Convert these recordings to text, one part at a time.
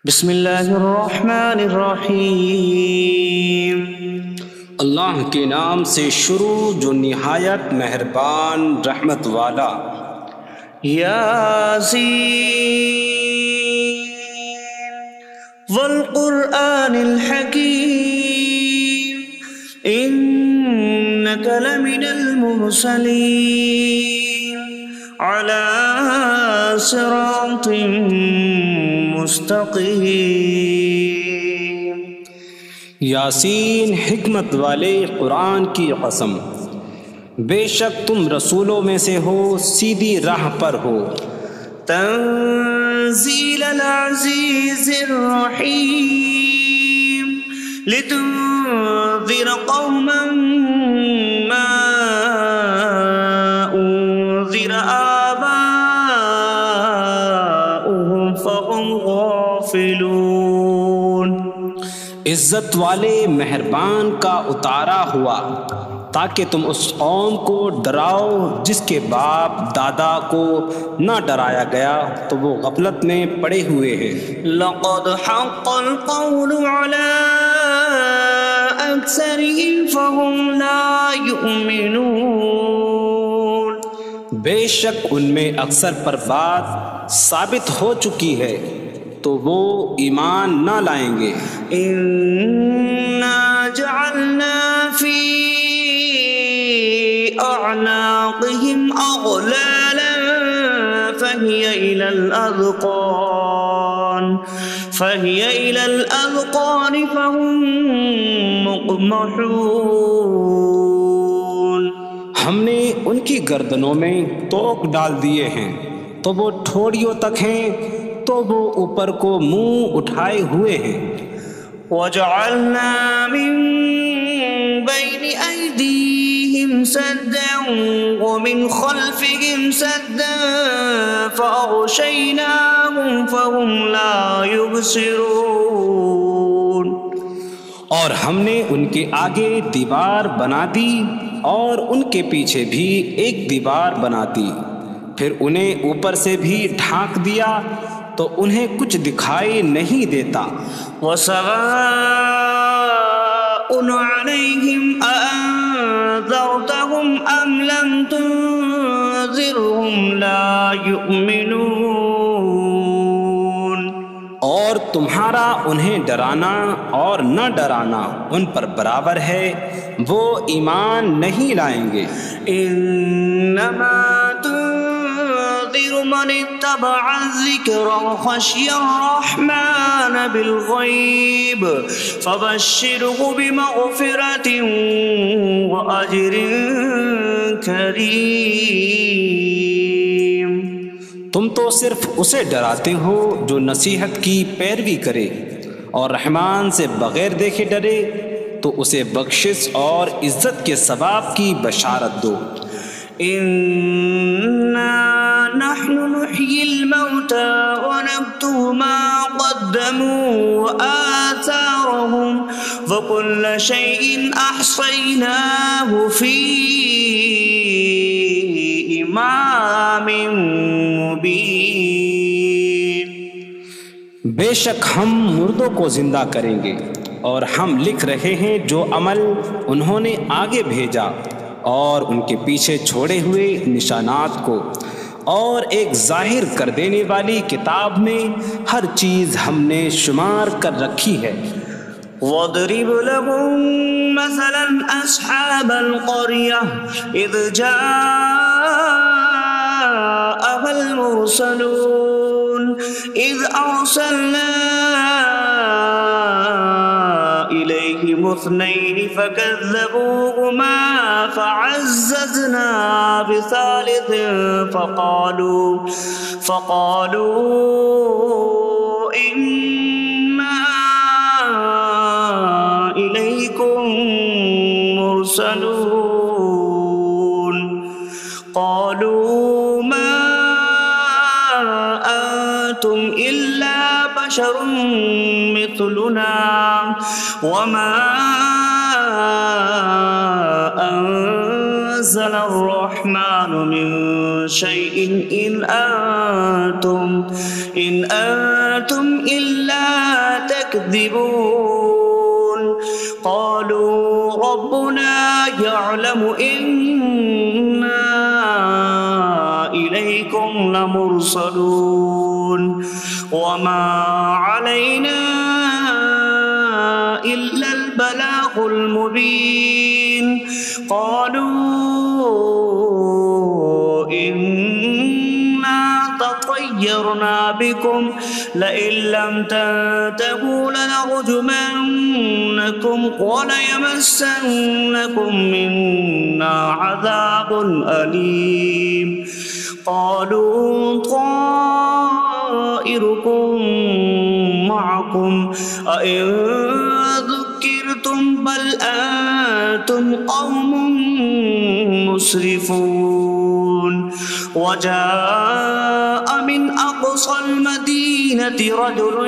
بسم اللہ الرحمن الرحیم۔ اللہ کے نام سے شروع جو نہایت مہربان رحمت والا۔ یاسین والقرآن الحکیم انک لمن المرسلین علی صراط مستقیم۔ یاسین حکمت والے قرآن کی قسم، بے شک تم رسولوں میں سے ہو، سیدھی راہ پر ہو۔ تنزیل العزیز الرحیم لتنذر قوما ما انذر آباؤهم فهم غافلون۔ عزت والے مہربان کا اتارا ہوا تاکہ تم اس قوم کو ڈراؤ جس کے باپ دادا کو نہ ڈرایا گیا تو وہ غفلت میں پڑے ہوئے ہیں۔ لقد حق القول على اکثرهم فهم لا يؤمنون۔ بے شک ان میں اکثر پر بات ثابت ہو چکی ہے تو وہ ایمان نہ لائیں گے۔ انا جعلنا فی اعناقهم اغلالا فهي الى الاذقان فهم مقمحون۔ ہم نے ان کی گردنوں میں توق ڈال دیے ہیں تو وہ ٹھوڑیوں تک ہیں تو وہ اوپر کو منہ اٹھائے ہوئے ہیں۔ وجعلنا من بين أيديهم سدا ومن خلفهم سدا فأغشيناهم فهم لا يبصرون۔ اور ہم نے ان کے آگے دیوار بنا دی اور ان کے پیچھے بھی ایک دیوار بنا دی، پھر انہیں اوپر سے بھی ڈھانک دیا تو انہیں کچھ دکھائی نہیں دیتا۔ وَسَوَاءٌ عَلَيْهِمْ أَأَنذَرْتَهُمْ أَمْ لَمْ تُنذِرْهُمْ لَا يُؤْمِنُونَ۔ اور تمہارا انہیں ڈرانا اور نہ ڈرانا ان پر برابر ہے، وہ ایمان نہیں لائیں گے۔ انما تنذر من اتبع الذکر وخشی الرحمن بالغیب فبشرہ بمغفرۃ واجر کریم۔ تم تو صرف اسے ڈراتے ہو جو نصیحت کی پیروی کرے اور رحمان سے بغیر دیکھے ڈرے تو اسے بخشش اور عزت کے ثواب کی بشارت دو۔ انا نحن نحيي الموتى ونكتب ما قدموا وآثارهم وكل شيء احصيناه في امام مبين۔ بے شک ہم مردوں کو زندہ کریں گے اور ہم لکھ رہے ہیں جو عمل انہوں نے آگے بھیجا اور ان کے پیچھے چھوڑے ہوئے نشانات کو، اور ایک ظاہر کر دینے والی کتاب میں ہر چیز ہم نے شمار کر رکھی ہے۔ وَاضْرِبْ لَهُم مَّثَلًا أَصْحَابَ الْقَرْيَةِ إِذْ جَاءَهَا الْمُرْسَلُونَ إِذْ أَرْسَلْنَا إِلَيْهِمُ اثْنَيْنِ فَكَذَّبُوهُمَا فَعَزَّزْنَا بِثَالِثٍ فَقَالُوا إِنَّا إِلَيْكُمْ مُرْسَلُونَ۔ قَالُوا مَا أَنتُمْ إِلَّا بَشَرٌ مِثْلُنَا وَمَا نزل الرحمن من شيء إن أنتم إلا تكذبون قالوا ربنا يعلم إنا إليكم لمرسلون وما علينا إلا البلاغ المبين قالوا إنا تطيرنا بكم لئن لم تنتهوا لنرجمنكم وليمسنكم منا عذاب أليم قالوا طائركم معكم أئن ذكرتم بل أنتم قوم مسرفون وجاء من أقصى المدينة رجل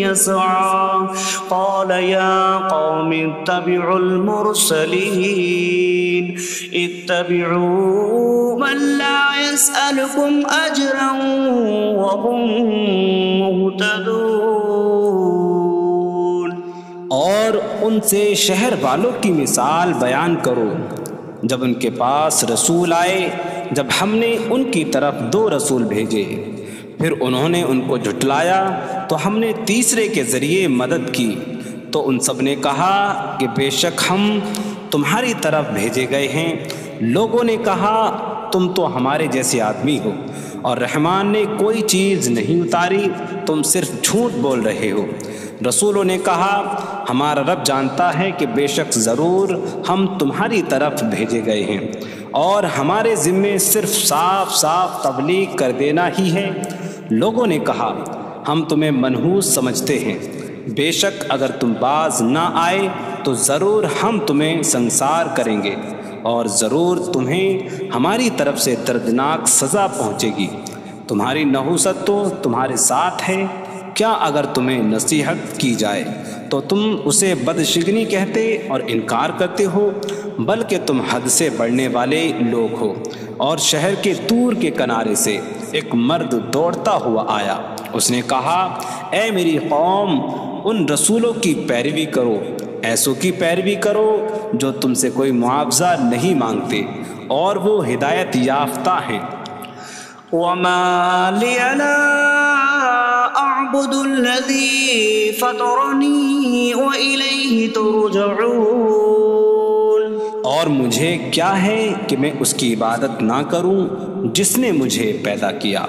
يسعى قال يا قوم اتبعوا المرسلين اتبعوا من لا يسألكم أجرا وهم مهتدون اور ان سے شہر والوں کی مثال بیان کرو جب ان کے پاس رسول آئے جب ہم نے ان کی طرف 2 رسول بھیجے پھر انہوں نے ان کو جھٹلایا تو ہم نے تیسرے کے ذریعے مدد کی تو ان سب نے کہا کہ بے شک ہم تمہاری طرف بھیجے گئے ہیں لوگوں نے کہا تم تو ہمارے جیسے آدمی ہو اور رحمان نے کوئی چیز نہیں اتاری تم صرف جھوٹ بول رہے ہو رسولوں نے کہا ہمارا رب جانتا ہے کہ بے شک ضرور ہم تمہاری طرف بھیجے گئے ہیں اور ہمارے ذمے صرف صاف صاف تبلیغ کر دینا ہی ہے لوگوں نے کہا ہم تمہیں منحوس سمجھتے ہیں بے شک اگر تم باز نہ آئے تو ضرور ہم تمہیں سنسار کریں گے اور ضرور تمہیں ہماری طرف سے دردناک سزا پہنچے گی تمہاری نحوست تو تمہارے ساتھ ہے کیا اگر تمہیں نصیحت کی جائے تو تم اسے بدشگنی کہتے اور انکار کرتے ہو بلکہ تم حد سے بڑھنے والے لوگ ہو اور شہر کے دور کے کنارے سے ایک مرد دوڑتا ہوا آیا اس نے کہا اے میری قوم ان رسولوں کی پیروی کرو ایسوں کی پیروی کرو جو تم سے کوئی معاوضہ نہیں مانگتے اور وہ ہدایت یافتہ ہیں وما لي لا أعبد الذي فطرني وإليه ترجعون اور مجھے کیا ہے کہ میں اس کی عبادت نہ کروں جس نے مجھے پیدا کیا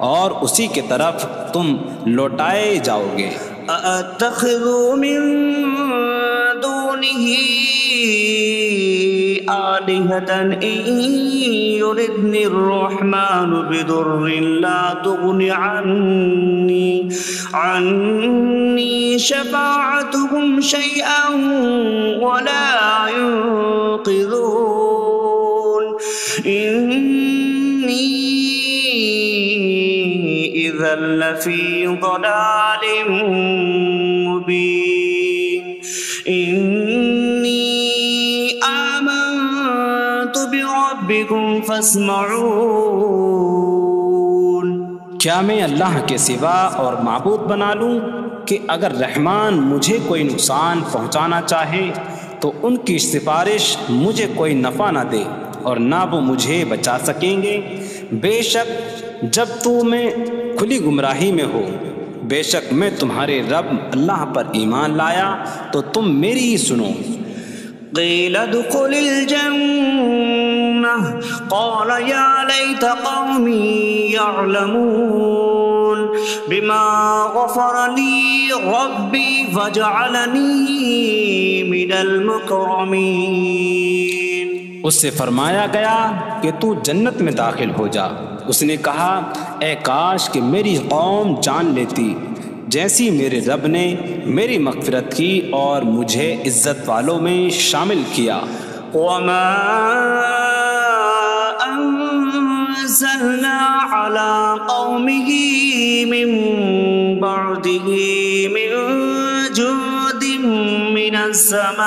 اور اسی کی طرف تم لوٹائے جاؤ گے أأتخذ من دونه آلهة إن يردني الرحمن بضر لا تغن عني شفاعتهم شيئا ولا ينقذون إني إذا لفي ضلال مبين إني آمنت بربكم فاسمعون کیا میں اللہ کے سوا اور معبود بنا لوں کہ اگر رحمان مجھے کوئی نقصان پہنچانا چاہے تو ان کی سفارش مجھے کوئی نفع نہ دے اور نہ وہ مجھے بچا سکیں گے بے شک جب میں کھلی گمراہی میں ہو بے شک میں تمہارے رب اللہ پر ایمان لایا تو تم میری ہی سنو قيل ادخل الجنة قال يا ليت قومي يعلمون بما غفر لي ربي فجعلني من المكرمين اس سے فرمایا گیا کہ تو جنت میں داخل ہو جا اس نے کہا اے کاش کہ میری قوم جان لیتی جیسی میرے رب نے میری مغفرت کی اور مجھے عزت والوں میں شامل کیا وما أنزلنا على قومه من بعده من جود من السماء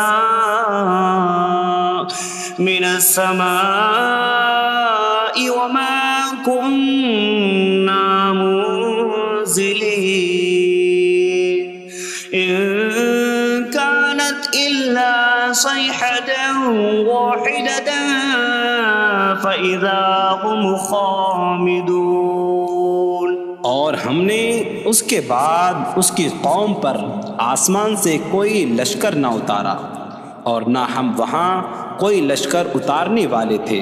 من السماء وما كنا منزلين إن كانت إلا صيحة واحدة فإذا هم خامدون۔ اور ہم نے اس کے بعد اس کی قوم پر آسمان سے کوئی لشکر نہ اتارا، اور نہ ہم وہاں کوئی لشکر اتارنے والے تھے،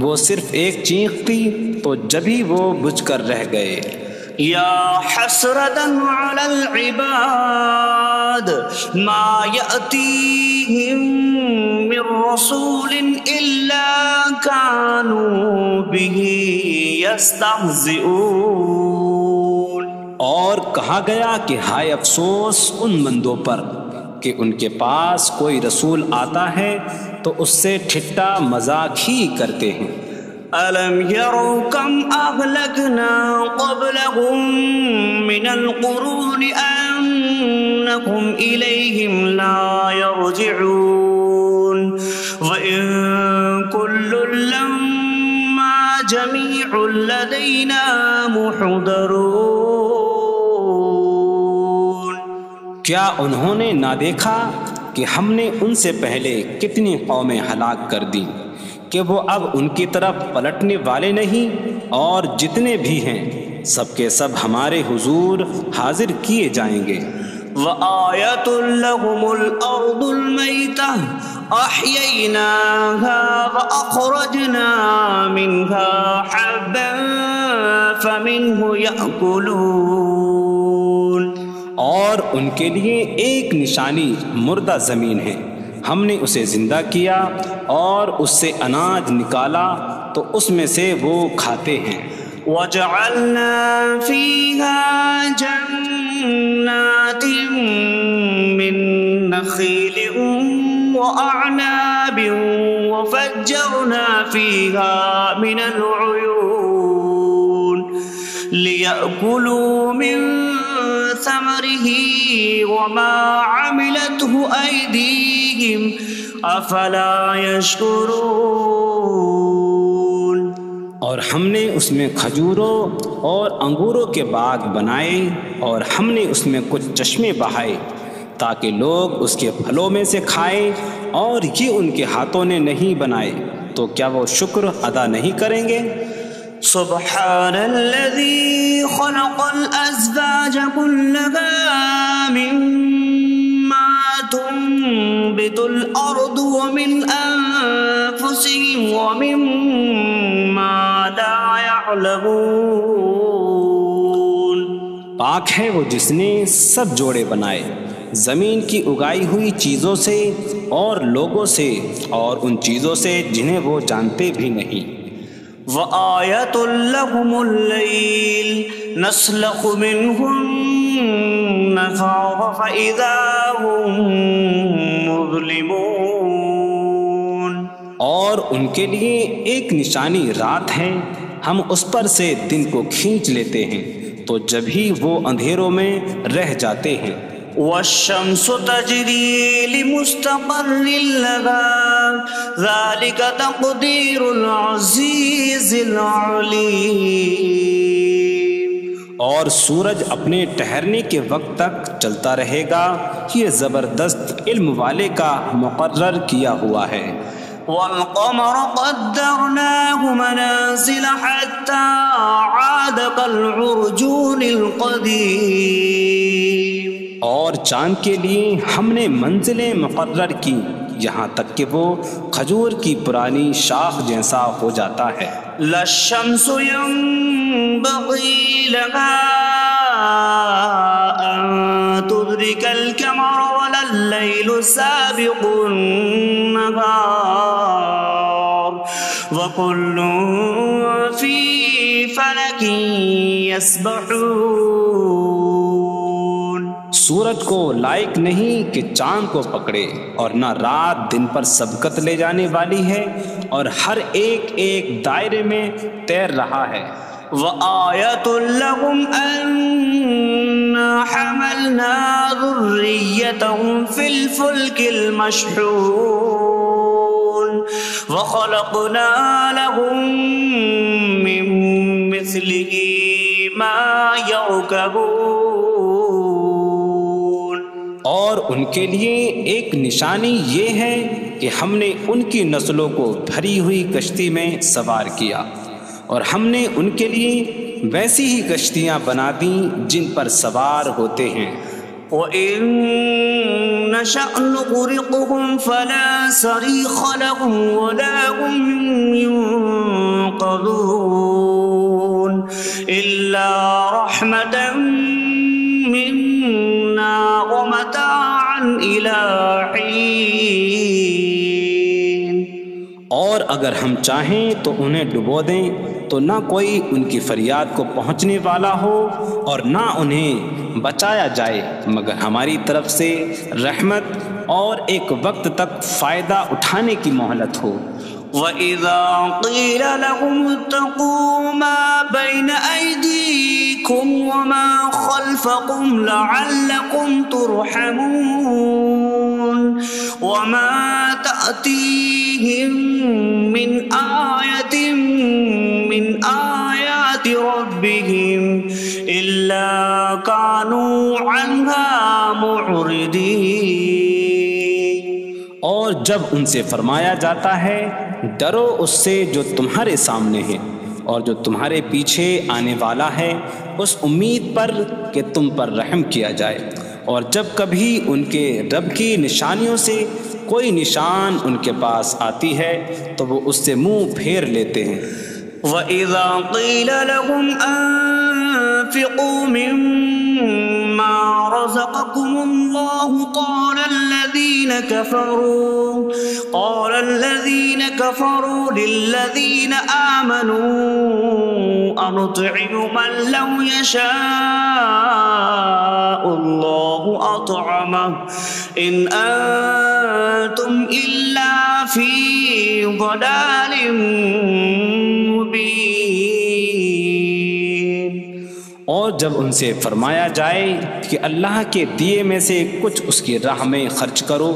وہ صرف ایک چیخ تھی تو جبھی وہ بجھ کر رہ گئے۔ یا حسرة على العباد ما يأتيهم من رسول إلا كانوا به يستهزئون۔ اور کہا گیا کہ ہائے افسوس ان بندوں پر کہ ان کے پاس کوئی رسول آتا ہے تو اس سے ٹھٹا مذاق ہی کرتے ہیں۔ أَلَمْ يَرَوْا كَمْ أَهْلَكْنَا قَبْلَهُمْ مِنَ الْقُرُونِ أَنَّكُمْ إِلَيْهِمْ لَا يَرْجِعُونَ وَإِن كُلٌّ لَمَّا جَمِيعٌ لَدَيْنَا مُحْضَرُونَ۔ کیا انہوں نے نہ دیکھا کہ ہم نے ان سے پہلے کتنی قومیں ہلاک کر دیں کہ وہ اب ان کی طرف پلٹنے والے نہیں، اور جتنے بھی ہیں سب کے سب ہمارے حضور حاضر کیے جائیں گے۔ وَآيَةٌ لَهُمُ الْأَرْضُ الْمَيْتَةُ أَحْيَيْنَاهَا وَأَخْرَجْنَا مِنْهَا حَبًّا فَمِنْهُ يَأْكُلُونَ۔ اور ان کے لیے ایک نشانی مردہ زمین ہے، ہم نے اسے زندہ کیا اور اس سے اناج نکالا تو اس میں سے وہ کھاتے ہیں۔ وَجَعَلْنَا فِيهَا جَنَّاتٍ مِّن نَخِيلٍ وَأَعْنَابٍ وَفَجَّرْنَا فِيهَا مِنَ الْعُيُونِ لِيَأْكُلُوا مِن ثَمَرِهِ وَمَا عَمِلَتْهُ أَيْدِيهِمْ أَفَلَا يَشْكُرُونَ۔ اور ہم نے اس میں کھجوروں اور انگوروں کے باغ بنائے، اور ہم نے اس میں کچھ چشمے بہائے تاکہ لوگ اس کے پھلوں میں سے کھائیں، اور یہ ان کے ہاتھوں نے نہیں بنائے، تو کیا وہ شکر ادا نہیں کریں گے؟ سبحان الذي خلق الأزواج كلها مما تنبت الأرض ومن أنفسهم ومما لا يعلمون۔ پاک ہے وہ جس نے سب جوڑے بنائے زمین کی اگائی ہوئی چیزوں سے اور لوگوں سے، اور ان چیزوں سے جنہیں وہ جانتے بھی نہیں۔ وَآيَةٌ لَهُمُ اللَّيْلُ نَسْلَخُ مِنْهُ النَّهَارَ فَإِذَا هُمْ مُظْلِمُونَ۔ اور ان کے لیے ایک نشانی رات ہے، ہم اس پر سے دن کو کھینچ لیتے ہیں تو جب ہی وہ اندھیروں میں رہ جاتے ہیں۔ وَالشَّمْسُ تَجْرِي لِمُسْتَقَرٍّ لَهَا ذَلِكَ تَقْدِيرُ الْعَزِيزِ الْعَلِيمِ۔ اور سورج اپنے ٹھہرنے کے وقت تک چلتا رہے گا، یہ زبردست علم والے کا مقرر کیا ہوا ہے۔ وَالْقَمَرَ قَدَّرْنَاهُ مَنَازِلَ حَتَّى عَادَ كَالْعُرْجُونِ الْقَدِيمِ۔ اور چاند کے لیے ہم نے منزلیں مقرر کی یہاں تک کہ وہ کھجور کی پرانی شاخ جیسا ہو جاتا ہے۔ لا الشمس ينبغي لها أن تدرك القمر ولا الليل سابق النهار وكل في فلك يسبحون۔ سورج کو لائق نہیں کہ چاند کو پکڑے، اور نہ رات دن پر سبقت لے جانے والی ہے، اور ہر ایک ایک دائرے میں تیر رہا ہے۔ وَآيَةٌ لَهُمْ أَنَّا حَمَلْنَا ذُرِّيَّتَهُمْ فِي الْفُلْكِ الْمَشْحُونِ وخلقنا لهم من مثله ما يركبون، اور ان کے لیے ایک نشانی یہ ہے کہ ہم نے ان کی نسلوں کو بھری ہوئی کشتی میں سوار کیا، اور ہم نے ان کے لیے ویسی ہی کشتیاں بنا دیں جن پر سوار ہوتے ہیں۔ وَإِن نَّشَأْ نُغْرِقْهُمْ فَلَا صَرِيخَ لَهُمْ وَلَا هُمْ يُنقَذُونَ إِلَّا رَحْمَةً مِّنَّا وَمَتَاعًا إِلَىٰ حِينٍ۔ اور اگر ہم چاہیں تو انہیں ڈبو دیں تو نہ کوئی ان کی فریاد کو پہنچنے والا ہو اور نہ انہیں بچایا جائے مگر ہماری طرف سے رحمت اور ایک وقت تک فائدہ اٹھانے کی مہلت ہو۔ وَإِذَا قِيلَ لَهُمُ اتَّقُوا مَا بَيْنَ أَيْدِيكُمْ وَمَا خَلْفَكُمْ لَعَلَّكُمْ تُرْحَمُونَ وَمَا تَأْتِيهِم مِّنْ آيَةٍ مِّنْ آيَاتِ رَبِّهِمْ إِلَّا كَانُوا عَنْهَا مُعْرِضِينَ۔ اور جب ان سے فرمایا جاتا ہے ڈرو اس سے جو تمہارے سامنے ہے اور جو تمہارے پیچھے آنے والا ہے، اس امید پر کہ تم پر رحم کیا جائے، اور جب کبھی ان کے رب کی نشانیوں سے کوئی نشان ان کے پاس آتی ہے تو وہ اس سے منہ پھیر لیتے ہیں۔ وَإِذَا قِيلَ لَهُمْ أَنفِقُوا مِمَّا رَزَقَكُمُ اللَّهُ قَالَ الَّذِينَ كَفَرُوا لِلَّذِينَ آمَنُوا أَنُطْعِمُ مَن لَّوْ يَشَاءُ اللَّهُ أَطْعَمَهُ إِنْ أَنتُمْ إِلَّا فِي ضَلَالٍ مبین۔ اور جب ان سے فرمایا جائے کہ اللہ کے دیے میں سے کچھ اس کی راہ میں خرچ کرو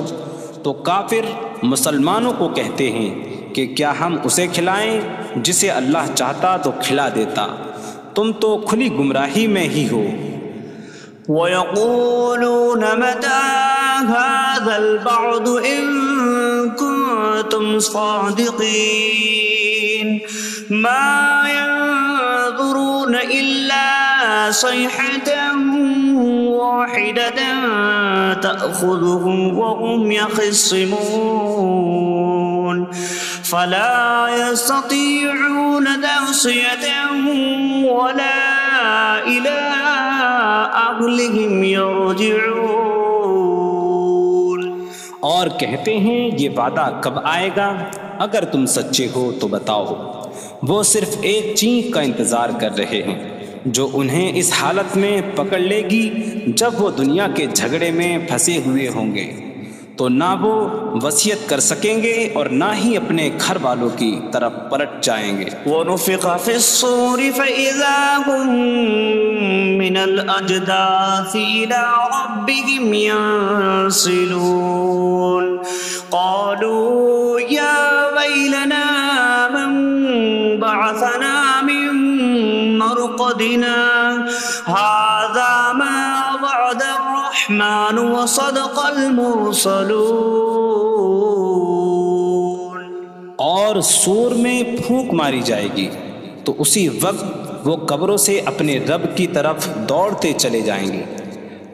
تو کافر مسلمانوں کو کہتے ہیں کہ کیا ہم اسے کھلائیں جسے اللہ چاہتا تو کھلا دیتا، تم تو کھلی گمراہی میں ہی ہو۔ وَيَقُولُونَ مَتَىٰ هَٰذَا الْوَعْدُ إِن كُنتُمْ صَادِقِينَ مَا يَنظُرُونَ إِلَّا صَيْحَةً وَاحِدَةً تَأْخُذُهُمْ وَهُمْ يَخِصِّمُونَ فَلَا يَسْتَطِيعُونَ تَوْصِيَةً وَلَا إِلَىٰ أَهْلِهِمْ يَرْجِعُونَ۔ اور کہتے ہیں یہ وعدہ کب آئے گا؟ اگر تم سچے ہو تو بتاؤ۔ وہ صرف ایک چینخ کا انتظار کر رہے ہیں جو انہیں اس حالت میں پکڑ لے گی جب وہ دنیا کے جھگڑے میں پھنسے ہوئے ہوں گے، تو نہ وہ وصیت کر سکیں گے اور نہ ہی اپنے گھر والوں کی طرف پلٹ جائیں گے۔ وَنُفِخَ فِي الصُّورِ فَإِذَا هُم مِّنَ الْأَجْدَاثِ إِلَىٰ رَبِّهِمْ يَنسِلُونَ قَالُوا يَا وَيْلَنَا مَن بَعَثَنَا مِن مَّرْقَدِنَا هَٰذَا مَا وَعَدَ الرَّحْمَٰنُ وَصَدَقَ الْمُرْسَلُونَ۔ اور سور میں پھونک ماری جائے گی تو اسی وقت وہ قبروں سے اپنے رب کی طرف دوڑتے چلے جائیں گے،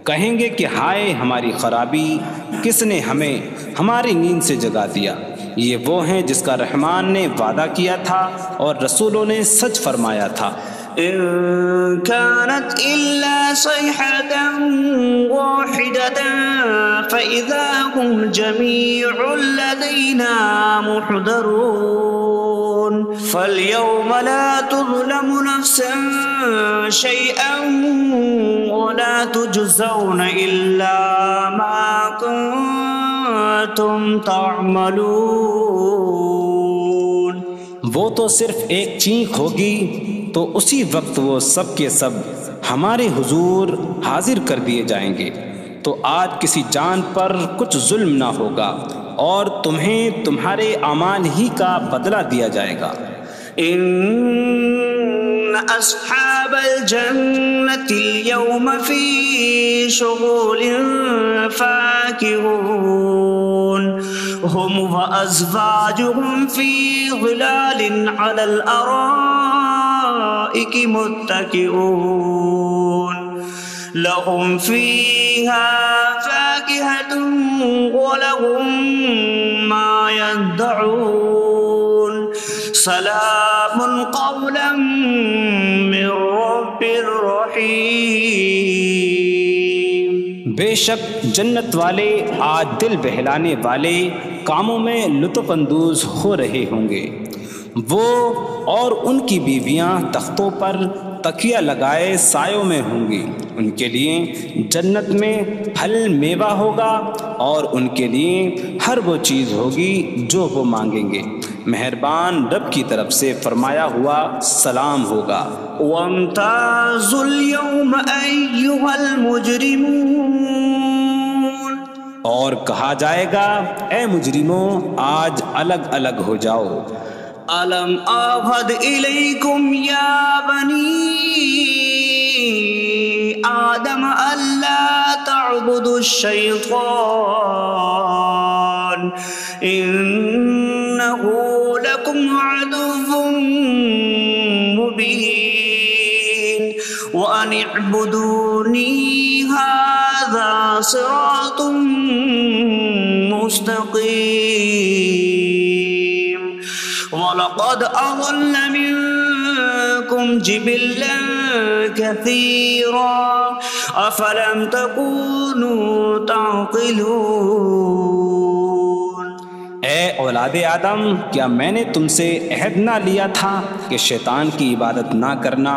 کہیں گے کہ ہائے ہماری خرابی، کس نے ہمیں ہماری نیند سے جگا دیا۔ یہ وہ ہیں جس کا رحمان نے وعدہ کیا تھا اور رسولوں نے سچ فرمایا تھا۔ إن كانت إلا صيحة واحدة فإذا هم جميع لدينا محضرون فاليوم لا تظلم نفس شيئا ولا تجزون إلا ما كنتم تعملون۔ وہ تو صرف ایک چینخ ہوگی تو اسی وقت وہ سب کے سب ہمارے حضور حاضر کر دیے جائیں گے، تو آج کسی جان پر کچھ ظلم نہ ہوگا اور تمہیں تمہارے اعمال ہی کا بدلہ دیا جائے گا۔ إن أصحاب الجنة اليوم في شغل فاكهون هم وأزواجهم في ظلال على الأرائك متكئون لهم فيها فاكهة ولهم ما يدعون سلام قولا من رب الرحیم۔ بے شک جنت والے آج دل بہلانے والے کاموں میں لطف اندوز ہو رہے ہوں گے۔ وہ اور ان کی بیویاں تختوں پر تکیہ لگائے سایوں میں ہوں گی۔ ان کے لیے جنت میں پھل میوہ ہوگا اور ان کے لیے ہر وہ چیز ہوگی جو وہ مانگیں گے۔ مہربان رب کی طرف سے فرمایا ہوا سلام ہوگا۔ وامتازوا اليوم أيها المجرمون، اور کہا جائے گا اے مجرموں آج الگ الگ ہو جاؤ۔ ألم أعهد إليكم يا بني آدم ألا تعبدوا الشيطان إنه لكم عدو مبين وأن اعبدوني هذا صراط مستقيم وَلَقَدْ أَضَلَّ مِنكُمْ جِبِلًّا كَثِيرًا أَفَلَمْ تَكُونُوا تَعْقِلُونَ۔ اے اولاد آدم، کیا میں نے تم سے عہد نہ لیا تھا کہ شیطان کی عبادت نہ کرنا؟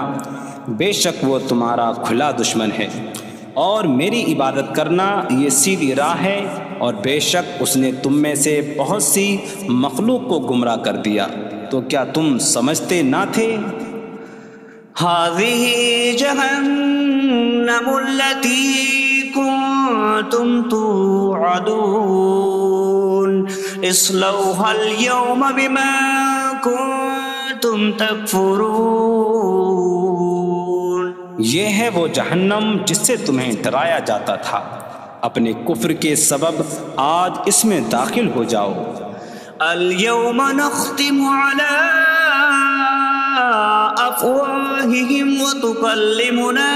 بے شک وہ تمہارا کھلا دشمن ہے، اور میری عبادت کرنا یہ سیدھی راہ ہے، اور بے شک اس نے تم میں سے بہت سی مخلوق کو گمراہ کر دیا، تو کیا تم سمجھتے نہ تھے؟ هذه جهنم التي كنتم توعدون اصلوها اليوم بما كنتم تكفرون۔ یہ ہے وہ جہنم جس سے تمہیں ڈرایا جاتا تھا، اپنے کفر کے سبب آج اس میں داخل ہو جاؤ۔ اليوم نختم على أفواههم وتكلمنا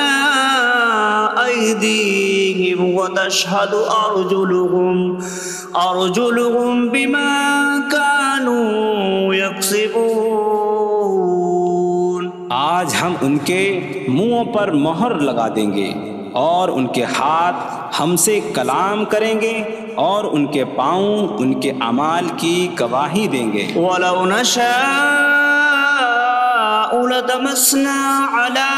أيديهم وتشهد أرجلهم بما كانوا يكسبون۔ آج ہم ان کے منہوں پر مہر لگا دیں گے، اور ان کے ہاتھ ہم سے کلام کریں گے، اور ان کے پاؤں ان کے اعمال کی گواہی دیں گے۔ وَلَوْ نَشَاءُ لَطَمَسْنَا عَلَىٰ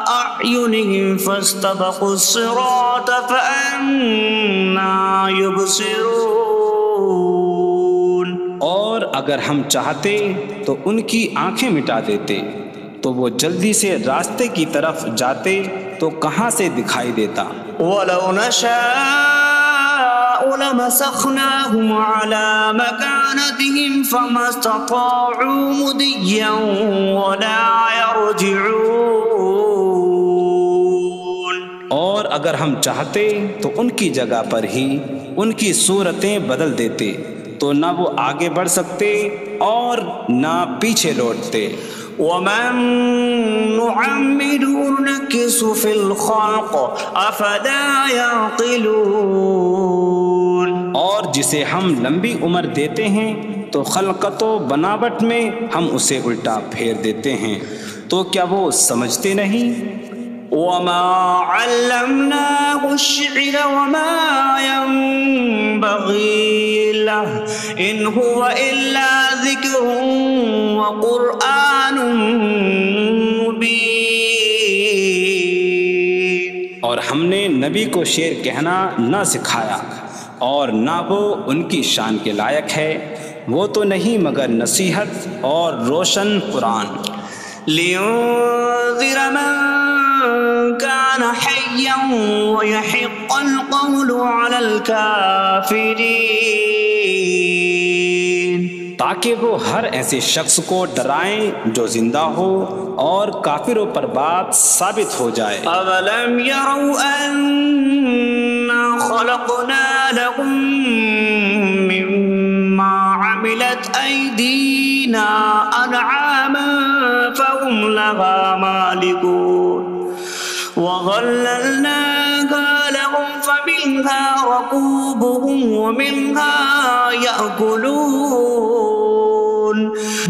أَعْيُنِهِمْ فَاسْتَبَقُوا الصِّرَاطَ فَأَنَّىٰ يُبْصِرُونَ۔ اور اگر ہم چاہتے تو ان کی آنکھیں مٹا دیتے، تو وہ جلدی سے راستے کی طرف جاتے تو کہاں سے دکھائی دیتا۔ وَلَوْ نَشَاءُ لَمَسَخْنَاهُمْ عَلَىٰ مَكَانَتِهِمْ فَمَا اسْتَطَاعُوا مُضِيًّا وَلَا يَرْجِعُونَ۔ اور اگر ہم چاہتے تو ان کی جگہ پر ہی ان کی صورتیں بدل دیتے، تو نہ وہ آگے بڑھ سکتے اور نہ پیچھے لوٹتے۔ وَمَن نُّعَمِّرْهُ نُنَكِّسْهُ فِي الْخَلْقِ أَفَلَا يَعْقِلُونَ۔ اور جسے ہم لمبی عمر دیتے ہیں تو خلقت و بناوٹ میں ہم اسے الٹا پھیر دیتے ہیں، تو کیا وہ سمجھتے نہیں؟ وَمَا عَلَّمْنَاهُ الشِّعْرَ وَمَا يَنبَغِي لَهُ إِنْ هُوَ إِلَّا ذِكْرٌ وَقُرْآنٌ مُبِينٌ۔ اور ہم نے نبی کو شعر کہنا نہ سکھایا، اور نہ وہ ان کی شان کے لائق ہے، وہ تو نہیں مگر نصیحت اور روشن قرآن۔ لِيُنذِرَ مَن كَانَ حَيًّا حيا ويحق القول على الكافرين، تاکہ وہ ہر ایسے شخص کو ڈرائیں جو زندہ ہو اور کافروں پر بات ثابت ہو جائے۔ أَوَلَمْ يَرَوْا أَنَّا خَلَقْنَا لَهُم مِّمَّا عَمِلَتْ أَيْدِينَا أَنْعَامًا فَهُمْ لَهَا مَالِكُونَ وَظَلَّلْنَاهَا لَهُمْ فَمِنْهَا رَكُوبُهُمْ وَمِنْهَا يَأْكُلُونَ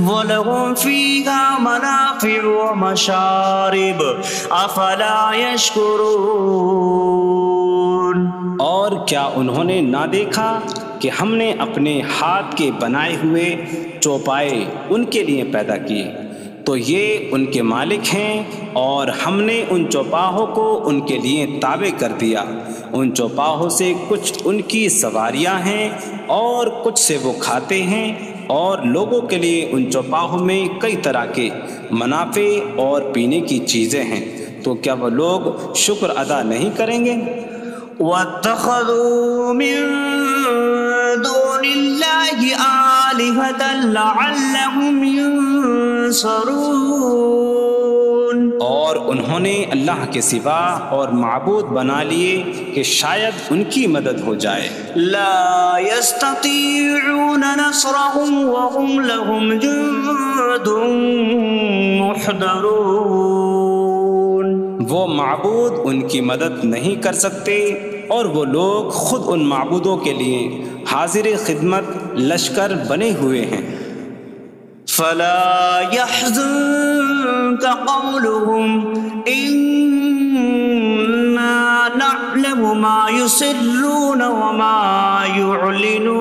وَلَهُمْ فِيهَا مَنَافِعُ وَمَشَارِبُ أَفَلَا يَشْكُرُونَ۔ اور کیا انہوں نے نہ دیکھا کہ ہم نے اپنے ہاتھ کے بنائے ہوئے چوپائے ان کے لیے پیدا کیے، تو یہ ان کے مالک ہیں، اور ہم نے ان چوپاہوں کو ان کے لیے تابع کر دیا۔ ان چوپاہوں سے کچھ ان کی سواریاں ہیں اور کچھ سے وہ کھاتے ہیں، اور لوگوں کے لیے ان چوپاہوں میں کئی طرح کے منافع اور پینے کی چیزیں ہیں، تو کیا وہ لوگ شکر ادا نہیں کریں گے؟ وَاتَّخَذُوا مِن دُونِ اللَّهِ آلِهَةً لَعَلَّهُمْ يُنصَرُونَ، اور انہوں نے اللہ کے سوا اور معبود بنا لیے کہ شاید ان کی مدد ہو جائے۔ لَا يَسْتَطِيعُونَ نَصْرَهُمْ وَهُمْ لَهُمْ جُندٌ مُحْضَرُونَ، وہ معبود ان کی مدد نہیں کر سکتے، اور وہ لوگ خود ان معبودوں کے لیے حاضر خدمت لشکر بنے ہوئے ہیں۔ فَلَا يَحْزُنكَ قَوْلُهُمْ إِنَّا نَعْلَمُ مَا يُسِرُّونَ وَمَا يُعْلِنُونَ،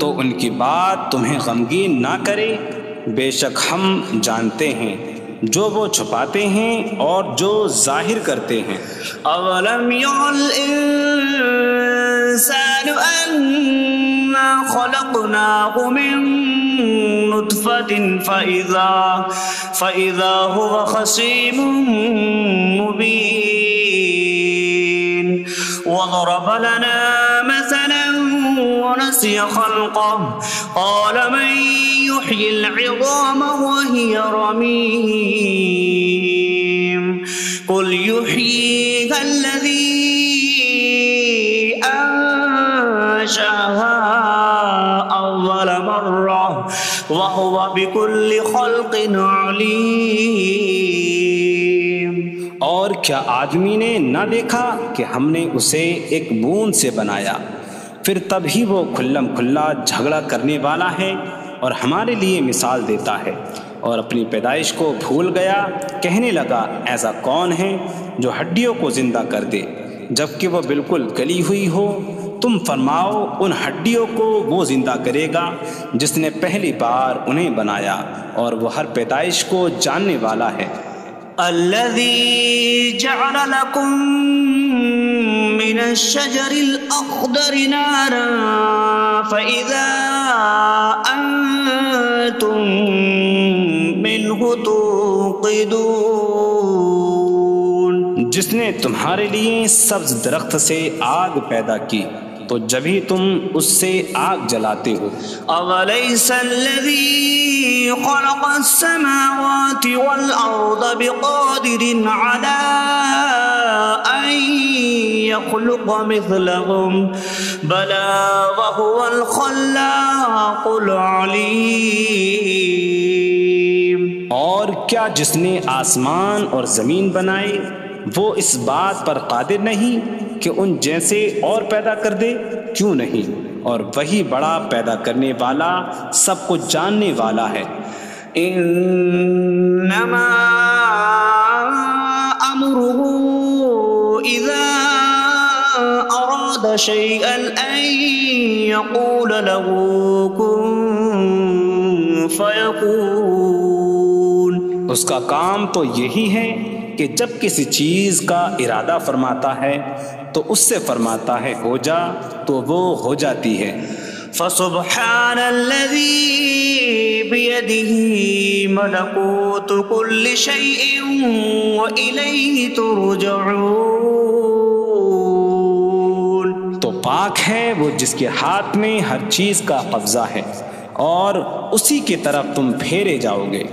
تو ان کی بات تمہیں غمگین نہ کرے، بے شک ہم جانتے ہیں جو وہ چھپاتے ہیں اور جو ظاہر کرتے ہیں۔ أَوَلَمْ يَرَ الْإِنسَانُ أَنَّا خَلَقْنَاهُ مِن نُّطْفَةٍ فَإِذَا هُوَ خَصِيمٌ مُّبِينٌ وَضَرَبَ لَنَا مَثَلًا ونسي خلقه قال من يحيي العظام وهي رميم قل يحييها الذي أنشأها أول مرة وهو بكل خلق عليم۔ اور کیا آدمی نے نہ دیکھا کہ ہم نے اسے ایک بوند سے بنایا، پھر تب ہی وہ کھلم کھلا جھگڑا کرنے والا ہے اور ہمارے لیے مثال دیتا ہے۔ اور اپنی پیدائش کو بھول گیا، کہنے لگا ایسا کون ہے جو ہڈیوں کو زندہ کر دے جبکہ وہ بالکل گلی ہوئی ہو؟ تم فرماؤ ان ہڈیوں کو وہ زندہ کرے گا جس نے پہلی بار انہیں بنایا، اور وہ ہر پیدائش کو جاننے والا ہے۔ الذي جعل لكم من الشجر الأخضر نارا فإذا أنتم منه توقدون، جس نے تمہارے لیے سبز درخت سے آگ پیدا کی تو جبھی تم اس سے آگ جلاتے ہو۔ أَوَلَيْسَ الَّذِي خَلَقَ السَّمَاوَاتِ وَالْأَرْضَ بِقَادِرٍ عَلَىٰ أَن يَخْلُقَ مِثْلَهُمْ بَلَىٰ وَهُوَ الْخَلَّاقُ الْعَلِيمُ۔ اور کیا جس نے آسمان اور زمین بنائے وہ اس بات پر قادر نہیں کہ ان جیسے اور پیدا کر دے؟ کیوں نہیں، اور وہی بڑا پیدا کرنے والا سب کچھ جاننے والا ہے۔ انما امره اذا اراد شيئا ان يقول له كن فيكون، اس کا کام تو یہی ہے کہ جب کسی چیز کا ارادہ فرماتا ہے تو اس سے فرماتا ہے ہو جا، تو وہ ہو جاتی ہے۔ فسبحان الذي بيده ملكوت كل شيء وإليه ترجعون۔ تو پاک ہے وہ جس کے ہاتھ میں ہر چیز کا قبضہ ہے اور اسی کی طرف تم پھیرے جاؤ گے۔